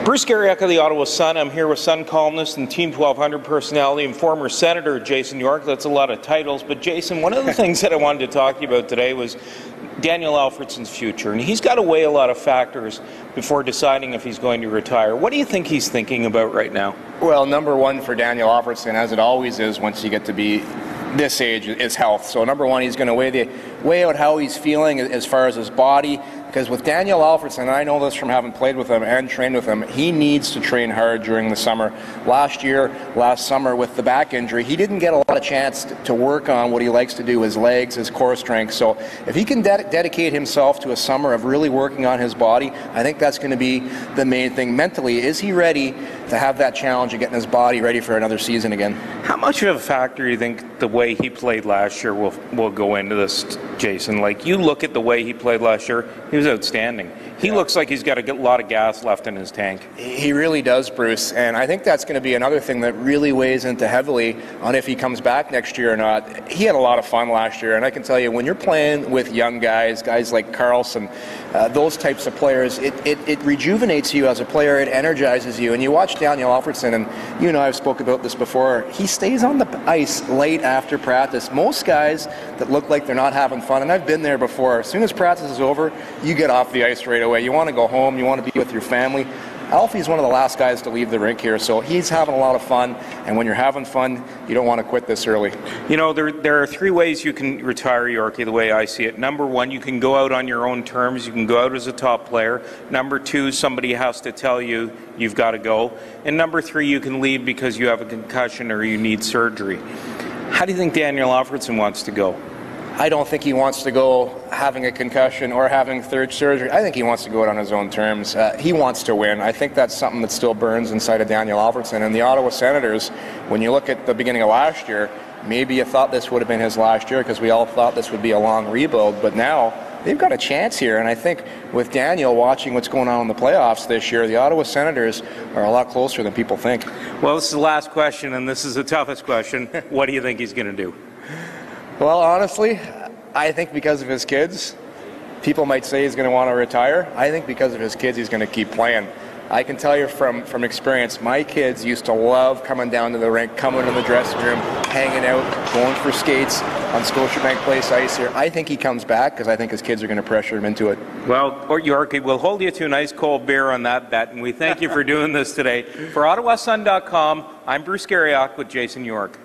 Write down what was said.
Bruce Garriock of the Ottawa Sun. I'm here with Sun columnist and Team 1200 personality and former Senator Jason York. That's a lot of titles. But Jason, one of the things that I wanted to talk to you about today was Daniel Alfredsson's future. And he's got to weigh a lot of factors before deciding if he's going to retire. What do you think he's thinking about right now? Well, number one for Daniel Alfredsson, as it always is once you get to be this age, is health. So number one, he's going to weigh out how he's feeling as far as his body. Because with Daniel Alfredsson, and I know this from having played with him and trained with him, he needs to train hard during the summer. Last summer with the back injury, he didn't get a lot of chance to work on what he likes to do, his legs, his core strength. So if he can dedicate himself to a summer of really working on his body, I think that's going to be the main thing. Mentally, is he ready to have that challenge of getting his body ready for another season again? How much of a factor do you think the way he played last year will go into this, Jason? Like, you look at the way he played last year, he was outstanding. He looks like he's got a lot of gas left in his tank. He really does, Bruce, and I think that's going to be another thing that really weighs into heavily on if he comes back next year or not. He had a lot of fun last year, and I can tell you, when you're playing with young guys like Carlson, those types of players, it rejuvenates you as a player, it energizes you. And you watch Daniel Alfredsson, and you and I have spoke about this before, he stays on the ice late after practice. Most guys that look like they're not having fun, and I've been there before, as soon as practice is over, you get off the ice right away. You want to go home, you want to be with your family. Alfie's one of the last guys to leave the rink here, so he's having a lot of fun, and when you're having fun, you don't want to quit this early. You know, there are three ways you can retire, Yorkie, the way I see it. Number one, you can go out on your own terms. You can go out as a top player. Number two, somebody has to tell you you've got to go. And number three, you can leave because you have a concussion or you need surgery. How do you think Daniel Alfredsson wants to go? I don't think he wants to go having a concussion or having third surgery. I think he wants to go out on his own terms. He wants to win. I think that's something that still burns inside of Daniel Alfredsson. And the Ottawa Senators, when you look at the beginning of last year, maybe you thought this would have been his last year because we all thought this would be a long rebuild. But now they've got a chance here. And I think with Daniel watching what's going on in the playoffs this year, the Ottawa Senators are a lot closer than people think. Well, this is the last question, and this is the toughest question. What do you think he's going to do? Well, honestly, I think because of his kids, people might say he's going to want to retire. I think because of his kids, he's going to keep playing. I can tell you from experience, my kids used to love coming down to the rink, coming in the dressing room, hanging out, going for skates on Scotiabank Place ice here. I think he comes back because I think his kids are going to pressure him into it. Well, Yorkie, we'll hold you to an ice cold beer on that bet, and we thank you for doing this today. For OttawaSun.com, I'm Bruce Garriock with Jason York.